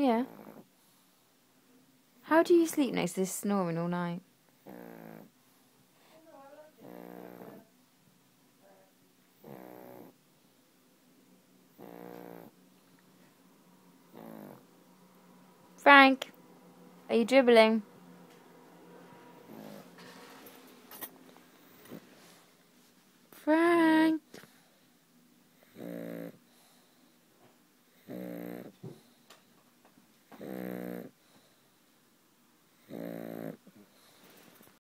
Yeah. How do you sleep next to this snoring all night? Frank, are you dribbling?